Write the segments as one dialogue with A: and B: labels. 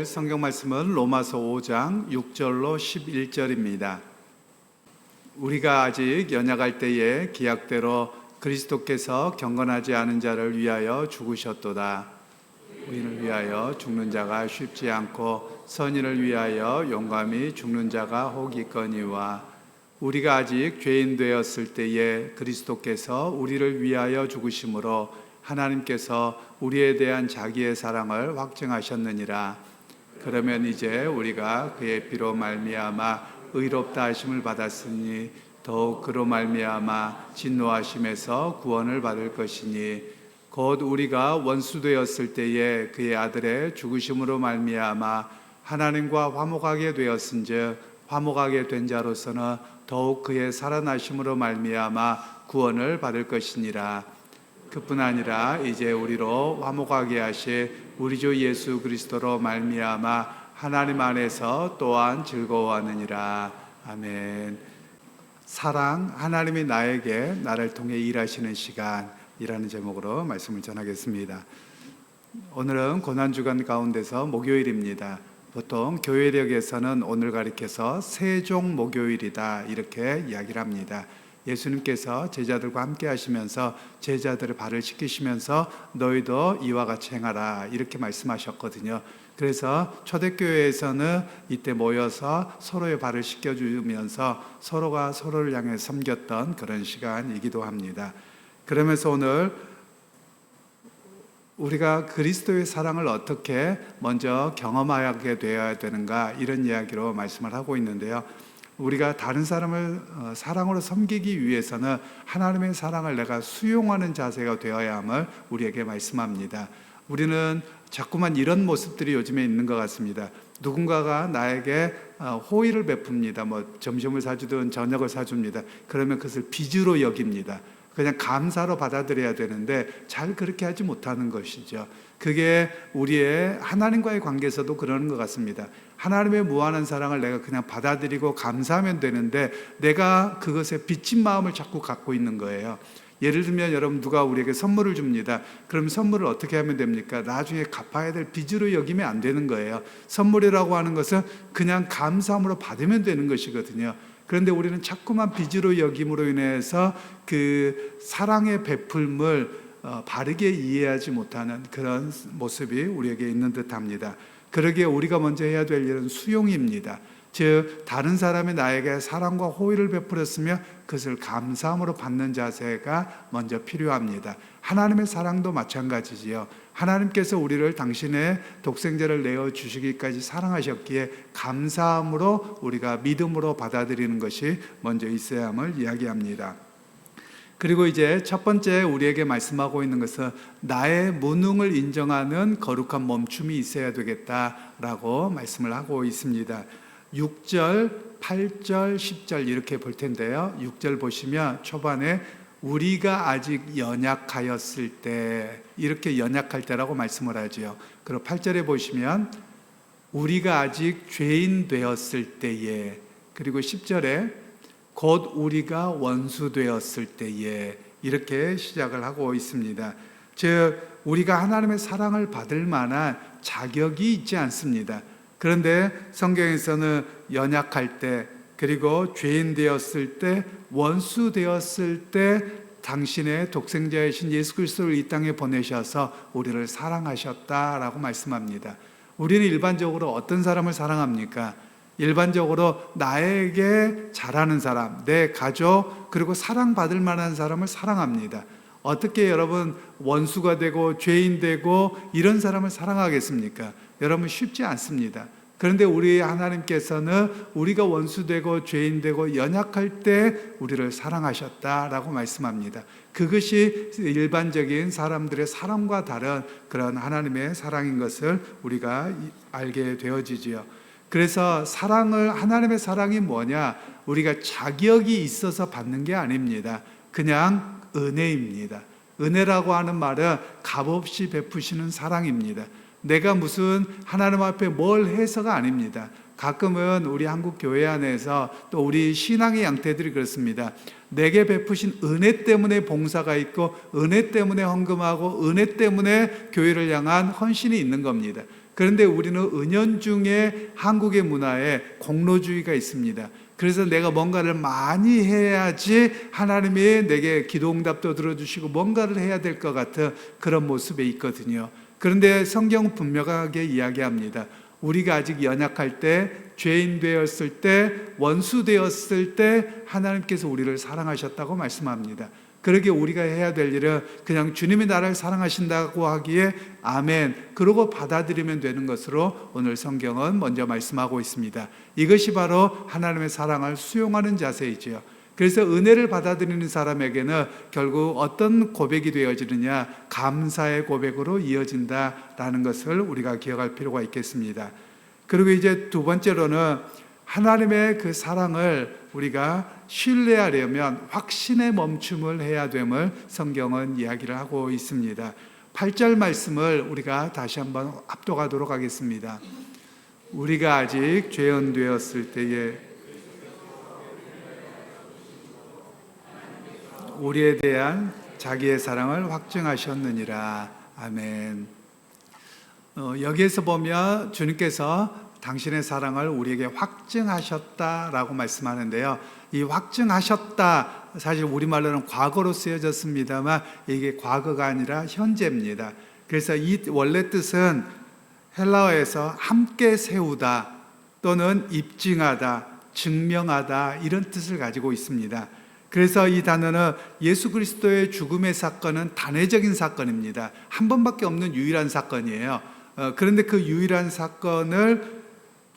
A: 성경 말씀은 로마서 5장 6절로 11절입니다. 우리가 아직 연약할 때에 기약대로 그리스도께서 경건하지 않은 자를 위하여 죽으셨도다. 우리를 위하여 죽는 자가 쉽지 않고 선인을 위하여 용감히 죽는 자가 혹있거니와 우리가 아직 죄인 되었을 때에 그리스도께서 우리를 위하여 죽으심으로 하나님께서 우리에 대한 자기의 사랑을 확증하셨느니라. 그러면 이제 우리가 그의 피로 말미암아 의롭다 하심을 받았으니 더욱 그로 말미암아 진노하심에서 구원을 받을 것이니 곧 우리가 원수 되었을 때에 그의 아들의 죽으심으로 말미암아 하나님과 화목하게 되었은즉 화목하게 된 자로서는 더욱 그의 살아나심으로 말미암아 구원을 받을 것이니라. 그뿐 아니라 이제 우리로 화목하게 하실 우리 주 예수 그리스도로 말미암아 하나님 안에서 또한 즐거워하느니라. 아멘. 사랑, 하나님이 나를 통해 일하시는 시간이라는 제목으로 말씀을 전하겠습니다. 오늘은 고난주간 가운데서 목요일입니다. 보통 교회력에서는 오늘 가리켜서 세종 목요일이다 이렇게 이야기를 합니다. 예수님께서 제자들과 함께 하시면서 제자들의 발을 씻기시면서 너희도 이와 같이 행하라 이렇게 말씀하셨거든요. 그래서 초대교회에서는 이때 모여서 서로의 발을 씻겨주면서 서로가 서로를 향해 섬겼던 그런 시간이기도 합니다. 그러면서 오늘 우리가 그리스도의 사랑을 어떻게 먼저 경험하게 되어야 되는가 이런 이야기로 말씀을 하고 있는데요. 우리가 다른 사람을 사랑으로 섬기기 위해서는 하나님의 사랑을 내가 수용하는 자세가 되어야 함을 우리에게 말씀합니다. 우리는 자꾸만 이런 모습들이 요즘에 있는 것 같습니다. 누군가가 나에게 호의를 베풉니다. 점심을 사주든 저녁을 사줍니다. 그러면 그것을 빚으로 여깁니다. 그냥 감사로 받아들여야 되는데 잘 그렇게 하지 못하는 것이죠. 그게 우리의 하나님과의 관계에서도 그러는 것 같습니다. 하나님의 무한한 사랑을 내가 그냥 받아들이고 감사하면 되는데 내가 그것에 빚진 마음을 자꾸 갖고 있는 거예요. 예를 들면 여러분 누가 우리에게 선물을 줍니다. 그럼 선물을 어떻게 하면 됩니까? 나중에 갚아야 될 빚으로 여기면 안 되는 거예요. 선물이라고 하는 것은 그냥 감사함으로 받으면 되는 것이거든요. 그런데 우리는 자꾸만 빚으로 여김으로 인해서 그 사랑의 베풀음을 바르게 이해하지 못하는 그런 모습이 우리에게 있는 듯합니다. 그러기에 우리가 먼저 해야 될 일은 수용입니다. 즉 다른 사람이 나에게 사랑과 호의를 베풀었으면 그것을 감사함으로 받는 자세가 먼저 필요합니다. 하나님의 사랑도 마찬가지지요. 하나님께서 우리를 당신의 독생자를 내어주시기까지 사랑하셨기에 감사함으로 우리가 믿음으로 받아들이는 것이 먼저 있어야 함을 이야기합니다. 그리고 이제 첫 번째 우리에게 말씀하고 있는 것은 나의 무능을 인정하는 거룩한 멈춤이 있어야 되겠다라고 말씀을 하고 있습니다. 6절, 8절, 10절 이렇게 볼 텐데요. 6절 보시면 초반에 우리가 아직 연약하였을 때 이렇게 연약할 때라고 말씀을 하죠. 그리고 8절에 보시면 우리가 아직 죄인 되었을 때에 그리고 10절에 곧 우리가 원수 되었을 때에 이렇게 시작을 하고 있습니다. 즉 우리가 하나님의 사랑을 받을 만한 자격이 있지 않습니다. 그런데 성경에서는 연약할 때 그리고 죄인 되었을 때 원수 되었을 때 당신의 독생자이신 예수 그리스도를 이 땅에 보내셔서 우리를 사랑하셨다라고 말씀합니다. 우리는 일반적으로 어떤 사람을 사랑합니까? 일반적으로 나에게 잘하는 사람, 내 가족, 그리고 사랑받을 만한 사람을 사랑합니다. 어떻게 여러분 원수가 되고 죄인 되고 이런 사람을 사랑하겠습니까? 여러분 쉽지 않습니다. 그런데 우리 하나님께서는 우리가 원수되고 죄인되고 연약할 때 우리를 사랑하셨다라고 말씀합니다. 그것이 일반적인 사람들의 사랑과 다른 그런 하나님의 사랑인 것을 우리가 알게 되어지지요. 그래서 하나님의 사랑이 뭐냐? 우리가 자격이 있어서 받는 게 아닙니다. 그냥 은혜입니다. 은혜라고 하는 말은 값없이 베푸시는 사랑입니다. 내가 무슨 하나님 앞에 뭘 해서가 아닙니다. 가끔은 우리 한국 교회 안에서 또 우리 신앙의 양태들이 그렇습니다. 내게 베푸신 은혜 때문에 봉사가 있고 은혜 때문에 헌금하고 은혜 때문에 교회를 향한 헌신이 있는 겁니다. 그런데 우리는 은연중에 한국의 문화에 공로주의가 있습니다. 그래서 내가 뭔가를 많이 해야지 하나님이 내게 기도응답도 들어주시고 뭔가를 해야 될 것 같은 그런 모습에 있거든요. 그런데 성경은 분명하게 이야기합니다. 우리가 아직 연약할 때, 죄인 되었을 때, 원수 되었을 때 하나님께서 우리를 사랑하셨다고 말씀합니다. 그러기에 우리가 해야 될 일은 그냥 주님이 나를 사랑하신다고 하기에 아멘, 그러고 받아들이면 되는 것으로 오늘 성경은 먼저 말씀하고 있습니다. 이것이 바로 하나님의 사랑을 수용하는 자세이지요. 그래서 은혜를 받아들이는 사람에게는 결국 어떤 고백이 되어지느냐, 감사의 고백으로 이어진다라는 것을 우리가 기억할 필요가 있겠습니다. 그리고 이제 두 번째로는 하나님의 그 사랑을 우리가 신뢰하려면 확신의 멈춤을 해야 됨을 성경은 이야기를 하고 있습니다. 8절 말씀을 우리가 다시 한번 합독하도록 하겠습니다. 우리가 아직 죄인 되었을 때에 우리에 대한 자기의 사랑을 확증하셨느니라. 아멘. 여기에서 보면 주님께서 당신의 사랑을 우리에게 확증하셨다라고 말씀하는데요. 이 확증하셨다, 사실 우리말로는 과거로 쓰여졌습니다만 이게 과거가 아니라 현재입니다. 그래서 이 원래 뜻은 헬라어에서 함께 세우다 또는 입증하다, 증명하다 이런 뜻을 가지고 있습니다. 그래서 이 단어는 예수 그리스도의 죽음의 사건은 단회적인 사건입니다. 한 번밖에 없는 유일한 사건이에요. 그런데 그 유일한 사건을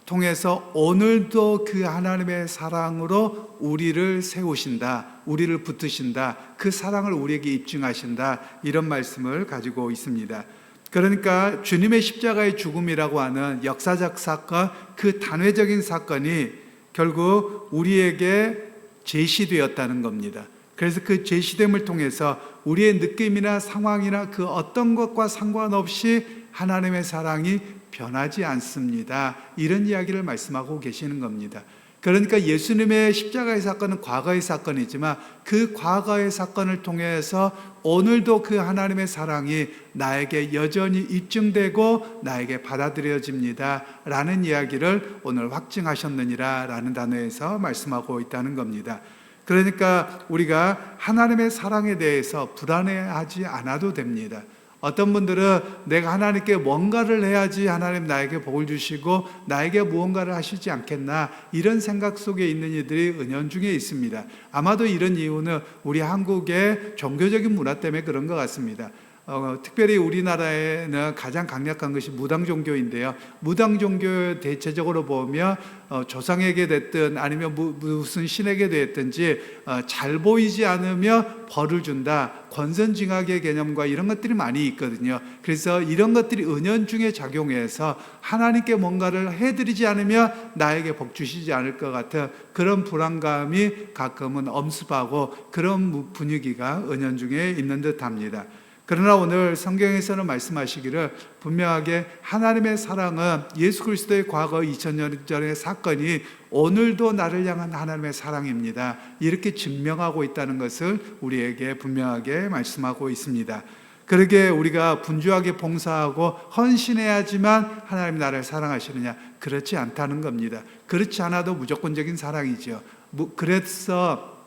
A: 통해서 오늘도 그 하나님의 사랑으로 우리를 세우신다, 우리를 붙드신다, 그 사랑을 우리에게 입증하신다, 이런 말씀을 가지고 있습니다. 그러니까 주님의 십자가의 죽음이라고 하는 역사적 사건, 그 단회적인 사건이 결국 우리에게 제시되었다는 겁니다. 그래서 그 제시됨을 통해서 우리의 느낌이나 상황이나 그 어떤 것과 상관없이 하나님의 사랑이 변하지 않습니다. 이런 이야기를 말씀하고 계시는 겁니다. 그러니까 예수님의 십자가의 사건은 과거의 사건이지만 그 과거의 사건을 통해서 오늘도 그 하나님의 사랑이 나에게 여전히 입증되고 나에게 받아들여집니다 라는 이야기를 오늘 확증하셨느니라 라는 단어에서 말씀하고 있다는 겁니다. 그러니까 우리가 하나님의 사랑에 대해서 불안해하지 않아도 됩니다. 어떤 분들은 내가 하나님께 뭔가를 해야지 하나님 나에게 복을 주시고 나에게 무언가를 하시지 않겠나, 이런 생각 속에 있는 이들이 은연중에 있습니다. 아마도 이런 이유는 우리 한국의 종교적인 문화 때문에 그런 것 같습니다. 특별히 우리나라에는 가장 강력한 것이 무당 종교인데요. 무당 종교 대체적으로 보면 조상에게 됐든 아니면 무슨 신에게 됐든지 잘 보이지 않으면 벌을 준다, 권선징악의 개념과 이런 것들이 많이 있거든요. 그래서 이런 것들이 은연중에 작용해서 하나님께 뭔가를 해드리지 않으면 나에게 복 주시지 않을 것 같은 그런 불안감이 가끔은 엄습하고 그런 분위기가 은연중에 있는 듯합니다. 그러나 오늘 성경에서는 말씀하시기를 분명하게 하나님의 사랑은 예수 그리스도의 과거 2000년 전의 사건이 오늘도 나를 향한 하나님의 사랑입니다, 이렇게 증명하고 있다는 것을 우리에게 분명하게 말씀하고 있습니다. 그러게 우리가 분주하게 봉사하고 헌신해야지만 하나님 나를 사랑하시느냐, 그렇지 않다는 겁니다. 그렇지 않아도 무조건적인 사랑이죠. 그래서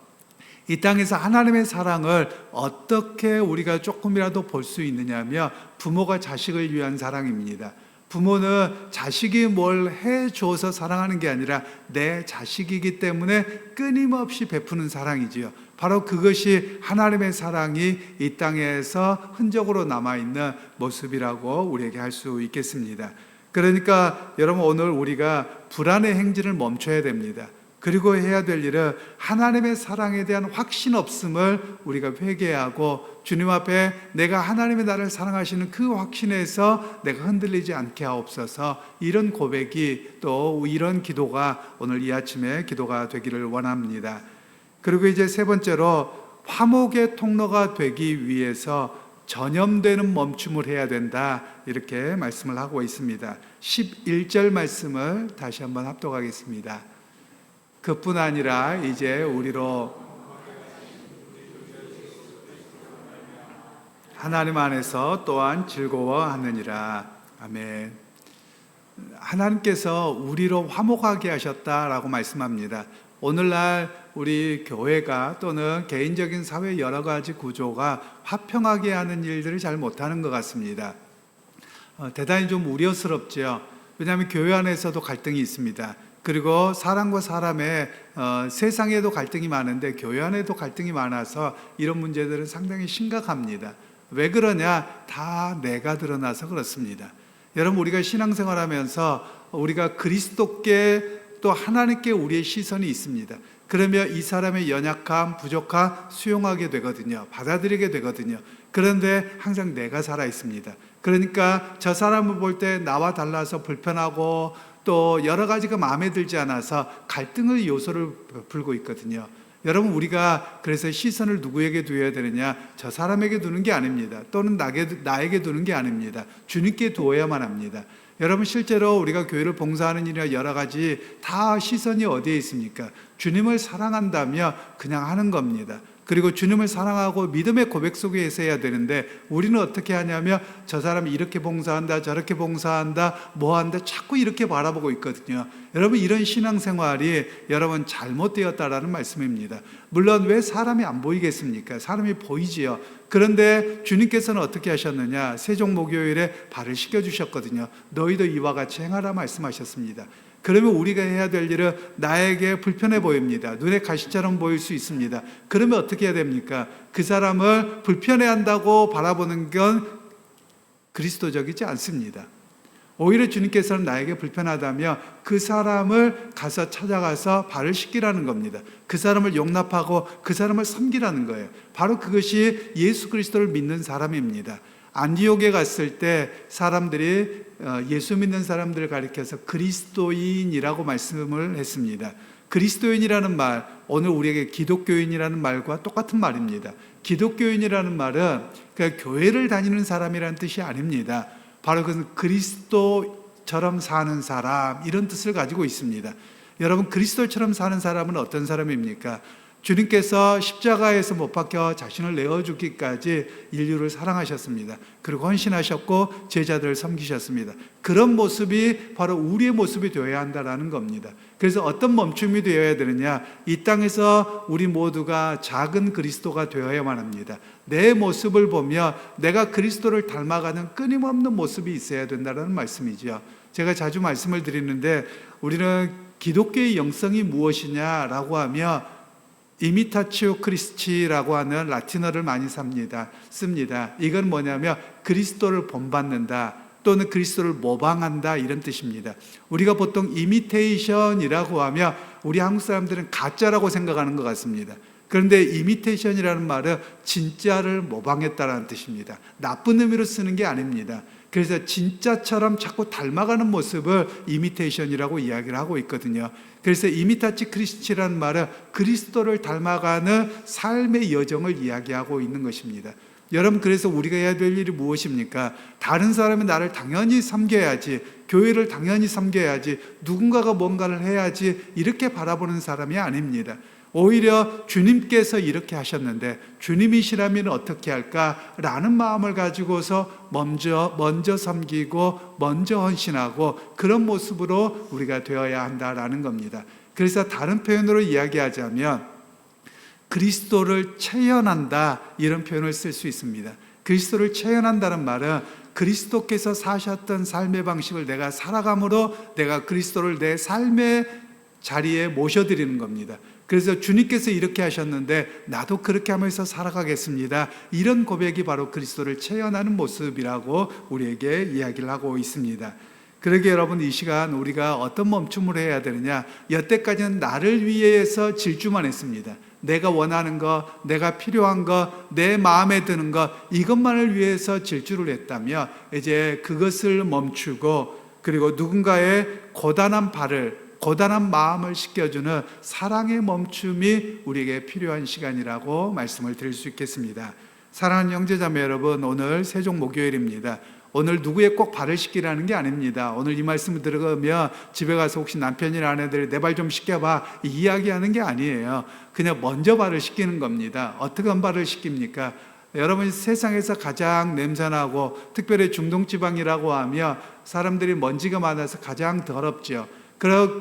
A: 이 땅에서 하나님의 사랑을 어떻게 우리가 조금이라도 볼 수 있느냐면 부모가 자식을 위한 사랑입니다. 부모는 자식이 뭘 해줘서 사랑하는 게 아니라 내 자식이기 때문에 끊임없이 베푸는 사랑이지요. 바로 그것이 하나님의 사랑이 이 땅에서 흔적으로 남아있는 모습이라고 우리에게 할 수 있겠습니다. 그러니까 여러분, 오늘 우리가 불안의 행진을 멈춰야 됩니다. 그리고 해야 될 일은 하나님의 사랑에 대한 확신 없음을 우리가 회개하고 주님 앞에 내가 하나님의 나를 사랑하시는 그 확신에서 내가 흔들리지 않게 하옵소서, 이런 고백이 또 이런 기도가 오늘 이 아침에 기도가 되기를 원합니다. 그리고 이제 세 번째로 화목의 통로가 되기 위해서 전염되는 멈춤을 해야 된다, 이렇게 말씀을 하고 있습니다. 11절 말씀을 다시 한번 합독하겠습니다. 그뿐 아니라 이제 우리로 하나님 안에서 또한 즐거워하느니라. 아멘. 하나님께서 우리로 화목하게 하셨다라고 말씀합니다. 오늘날 우리 교회가 또는 개인적인 사회 여러 가지 구조가 화평하게 하는 일들을 잘 못하는 것 같습니다. 대단히 좀 우려스럽죠. 왜냐하면 교회 안에서도 갈등이 있습니다. 그리고 사람과 사람의 세상에도 갈등이 많은데 교회 안에도 갈등이 많아서 이런 문제들은 상당히 심각합니다. 왜 그러냐? 다 내가 드러나서 그렇습니다. 여러분, 우리가 신앙생활하면서 우리가 그리스도께 또 하나님께 우리의 시선이 있습니다. 그러면 이 사람의 연약함, 부족함 수용하게 되거든요. 받아들이게 되거든요. 그런데 항상 내가 살아 있습니다. 그러니까 저 사람을 볼 때 나와 달라서 불편하고 또 여러 가지가 마음에 들지 않아서 갈등의 요소를 불고 있거든요. 여러분, 우리가 그래서 시선을 누구에게 두어야 되느냐? 저 사람에게 두는 게 아닙니다. 또는 나에게 두는 게 아닙니다. 주님께 두어야만 합니다. 여러분, 실제로 우리가 교회를 봉사하는 일이나 여러 가지 다 시선이 어디에 있습니까? 주님을 사랑한다며 그냥 하는 겁니다. 그리고 주님을 사랑하고 믿음의 고백 속에서 해야 되는데 우리는 어떻게 하냐면 저 사람이 이렇게 봉사한다, 저렇게 봉사한다, 뭐 한다, 자꾸 이렇게 바라보고 있거든요. 여러분, 이런 신앙생활이 여러분 잘못되었다라는 말씀입니다. 물론 왜 사람이 안 보이겠습니까? 사람이 보이지요. 그런데 주님께서는 어떻게 하셨느냐? 세종목요일에 발을 씻겨주셨거든요. 너희도 이와 같이 행하라 말씀하셨습니다. 그러면 우리가 해야 될 일은 나에게 불편해 보입니다. 눈에 가시처럼 보일 수 있습니다. 그러면 어떻게 해야 됩니까? 그 사람을 불편해한다고 바라보는 건 그리스도적이지 않습니다. 오히려 주님께서는 나에게 불편하다며 그 사람을 가서 찾아가서 발을 씻기라는 겁니다. 그 사람을 용납하고 그 사람을 섬기라는 거예요. 바로 그것이 예수 그리스도를 믿는 사람입니다. 안디옥에 갔을 때 사람들이 예수 믿는 사람들을 가리켜서 그리스도인이라고 말씀을 했습니다. 그리스도인이라는 말, 오늘 우리에게 기독교인이라는 말과 똑같은 말입니다. 기독교인이라는 말은 그냥 교회를 다니는 사람이라는 뜻이 아닙니다. 바로 그것은 그리스도처럼 사는 사람, 이런 뜻을 가지고 있습니다. 여러분, 그리스도처럼 사는 사람은 어떤 사람입니까? 주님께서 십자가에서 못 박혀 자신을 내어주기까지 인류를 사랑하셨습니다. 그리고 헌신하셨고 제자들을 섬기셨습니다. 그런 모습이 바로 우리의 모습이 되어야 한다는 겁니다. 그래서 어떤 멈춤이 되어야 되느냐? 이 땅에서 우리 모두가 작은 그리스도가 되어야만 합니다. 내 모습을 보며 내가 그리스도를 닮아가는 끊임없는 모습이 있어야 된다는 말씀이죠. 제가 자주 말씀을 드리는데 우리는 기독교의 영성이 무엇이냐라고 하면 이미타치오 크리스티라고 하는 라틴어를 많이 씁니다. 이건 뭐냐면 그리스도를 본받는다 또는 그리스도를 모방한다, 이런 뜻입니다. 우리가 보통 이미테이션이라고 하면 우리 한국 사람들은 가짜라고 생각하는 것 같습니다. 그런데 이미테이션이라는 말은 진짜를 모방했다라는 뜻입니다. 나쁜 의미로 쓰는 게 아닙니다. 그래서 진짜처럼 자꾸 닮아가는 모습을 이미테이션이라고 이야기를 하고 있거든요. 그래서 이미타치 크리스티라는 말은 그리스도를 닮아가는 삶의 여정을 이야기하고 있는 것입니다. 여러분, 그래서 우리가 해야 될 일이 무엇입니까? 다른 사람이 나를 당연히 섬겨야지, 교회를 당연히 섬겨야지, 누군가가 뭔가를 해야지, 이렇게 바라보는 사람이 아닙니다. 오히려 주님께서 이렇게 하셨는데 주님이시라면 어떻게 할까라는 마음을 가지고서 먼저 섬기고 먼저 헌신하고 그런 모습으로 우리가 되어야 한다라는 겁니다. 그래서 다른 표현으로 이야기하자면 그리스도를 체현한다, 이런 표현을 쓸 수 있습니다. 그리스도를 체현한다는 말은 그리스도께서 사셨던 삶의 방식을 내가 살아감으로 내가 그리스도를 내 삶의 자리에 모셔드리는 겁니다. 그래서 주님께서 이렇게 하셨는데 나도 그렇게 하면서 살아가겠습니다. 이런 고백이 바로 그리스도를 체현하는 모습이라고 우리에게 이야기를 하고 있습니다. 그러게 여러분, 이 시간 우리가 어떤 멈춤을 해야 되느냐? 여태까지는 나를 위해서 질주만 했습니다. 내가 원하는 거, 내가 필요한 거, 내 마음에 드는 거, 이것만을 위해서 질주를 했다며 이제 그것을 멈추고 그리고 누군가의 고단한 마음을 씻겨주는 사랑의 멈춤이 우리에게 필요한 시간이라고 말씀을 드릴 수 있겠습니다. 사랑하는 형제자매 여러분, 오늘 세종목요일입니다. 오늘 누구의 꼭 발을 씻기라는 게 아닙니다. 오늘 이 말씀을 들으면 집에 가서 혹시 남편이나 아내들이 내 발 좀 씻겨봐, 이야기하는 게 아니에요. 그냥 먼저 발을 씻기는 겁니다. 어떻게 발을 씻깁니까? 여러분이 세상에서 가장 냄새나고 특별히 중동지방이라고 하면 사람들이 먼지가 많아서 가장 더럽죠.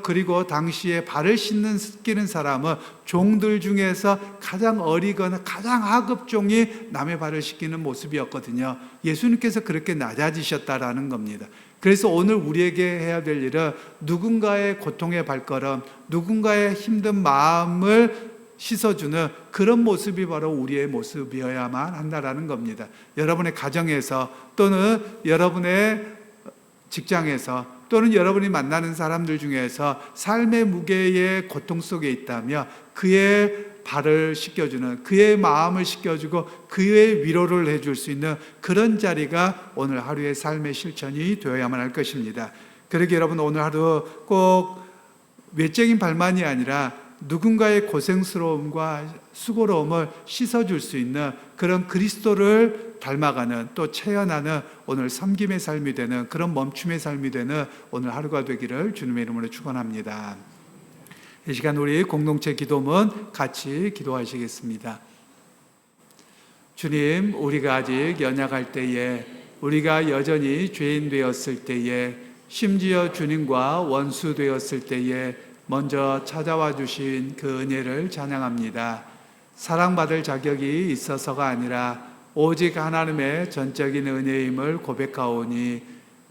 A: 그리고 당시에 발을 씻기는 사람은 종들 중에서 가장 어리거나 가장 하급 종이 남의 발을 씻기는 모습이었거든요. 예수님께서 그렇게 낮아지셨다라는 겁니다. 그래서 오늘 우리에게 해야 될 일은 누군가의 고통의 발걸음, 누군가의 힘든 마음을 씻어주는 그런 모습이 바로 우리의 모습이어야만 한다라는 겁니다. 여러분의 가정에서 또는 여러분의 직장에서 또는 여러분이 만나는 사람들 중에서 삶의 무게의 고통 속에 있다면 그의 발을 씻겨주는, 그의 마음을 씻겨주고 그의 위로를 해줄 수 있는 그런 자리가 오늘 하루의 삶의 실천이 되어야만 할 것입니다. 그러기에 여러분 오늘 하루 꼭 외적인 발만이 아니라 누군가의 고생스러움과 수고로움을 씻어줄 수 있는 그런 그리스도를 닮아가는, 또 체현하는 오늘 섬김의 삶이 되는, 그런 멈춤의 삶이 되는 오늘 하루가 되기를 주님의 이름으로 축원합니다. 이 시간 우리 공동체 기도문 같이 기도하시겠습니다. 주님, 우리가 아직 연약할 때에, 우리가 여전히 죄인 되었을 때에, 심지어 주님과 원수 되었을 때에 먼저 찾아와 주신 그 은혜를 찬양합니다. 사랑받을 자격이 있어서가 아니라 오직 하나님의 전적인 은혜임을 고백하오니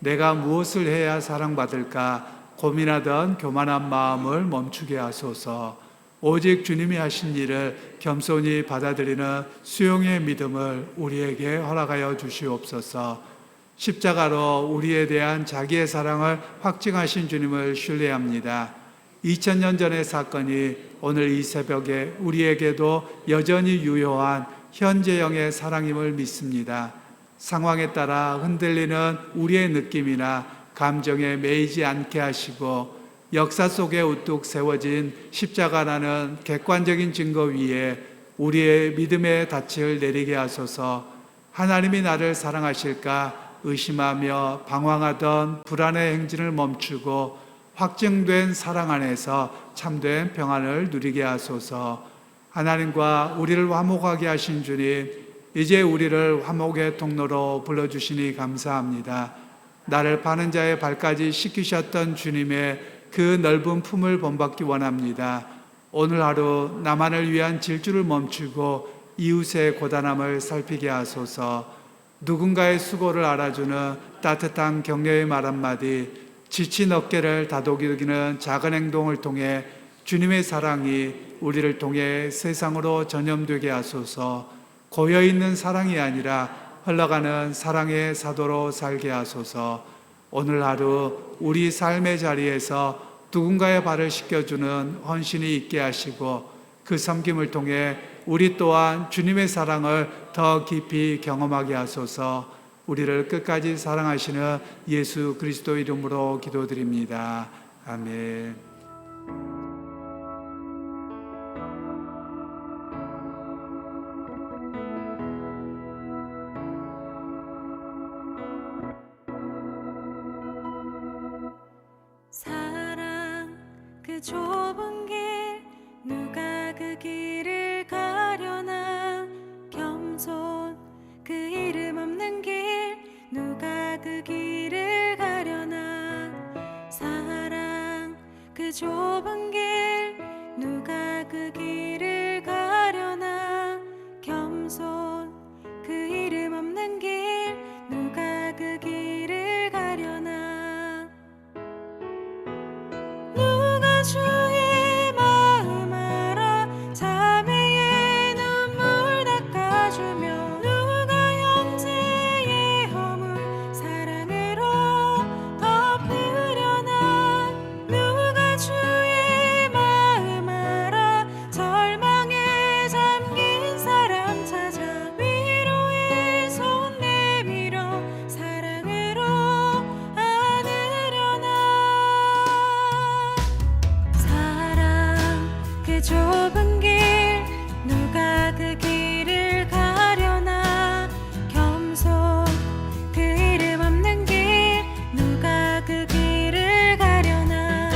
A: 내가 무엇을 해야 사랑받을까 고민하던 교만한 마음을 멈추게 하소서. 오직 주님이 하신 일을 겸손히 받아들이는 수용의 믿음을 우리에게 허락하여 주시옵소서. 십자가로 우리에 대한 자기의 사랑을 확증하신 주님을 신뢰합니다. 2000년 전의 사건이 오늘 이 새벽에 우리에게도 여전히 유효한 현재형의 사랑임을 믿습니다. 상황에 따라 흔들리는 우리의 느낌이나 감정에 매이지 않게 하시고 역사 속에 우뚝 세워진 십자가라는 객관적인 증거 위에 우리의 믿음의 닻을 내리게 하소서. 하나님이 나를 사랑하실까 의심하며 방황하던 불안의 행진을 멈추고 확증된 사랑 안에서 참된 평안을 누리게 하소서. 하나님과 우리를 화목하게 하신 주님, 이제 우리를 화목의 통로로 불러주시니 감사합니다. 나를 파는 자의 발까지 씻기셨던 주님의 그 넓은 품을 본받기 원합니다. 오늘 하루 나만을 위한 질주를 멈추고 이웃의 고단함을 살피게 하소서. 누군가의 수고를 알아주는 따뜻한 격려의 말 한마디, 지친 어깨를 다독이는 작은 행동을 통해 주님의 사랑이 우리를 통해 세상으로 전염되게 하소서. 고여있는 사랑이 아니라 흘러가는 사랑의 사도로 살게 하소서. 오늘 하루 우리 삶의 자리에서 누군가의 발을 씻겨주는 헌신이 있게 하시고 그 섬김을 통해 우리 또한 주님의 사랑을 더 깊이 경험하게 하소서. 우리를 끝까지 사랑하시는 예수 그리스도 이름으로 기도드립니다. 아멘.
B: 사랑 그 좁은 길 누가 그 길을 가려나, 겸손 그 이름 없는 길 누가 그 길을 가려나. 사랑 그 좁은 길 누가 그 길을 가려나, 겸손 그 이름 없는 길 누가 그 길을 가려나. 누가 주의 마음 알아 자매의 눈물 닦아주며, 누가 형제의 허물 사랑으로 덮으려나. 누가 주의 마음 알아 절망에 잠긴 사람 찾아 위로의 손 내밀어 사랑으로 안으려나. 사랑 그 좁은 길 누가 그 길을 가려나, 겸손 그 이름 없는 길 누가 그 길을 가려나.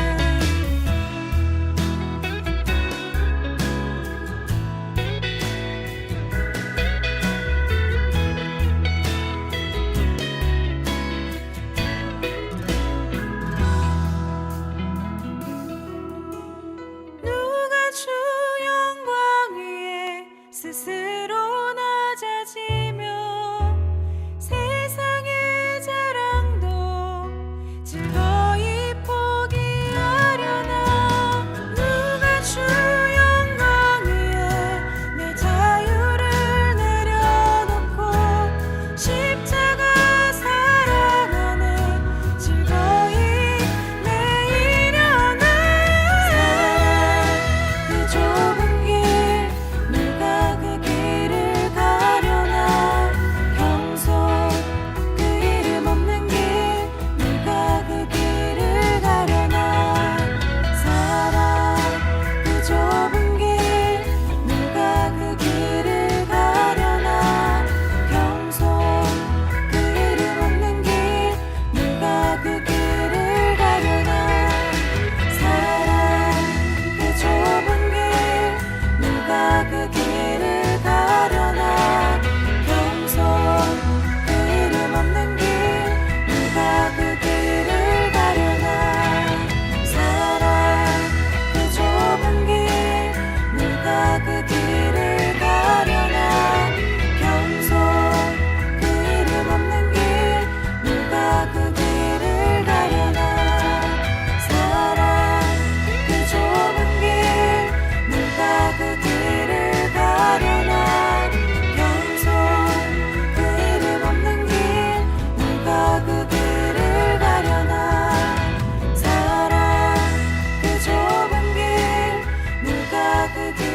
B: 그 길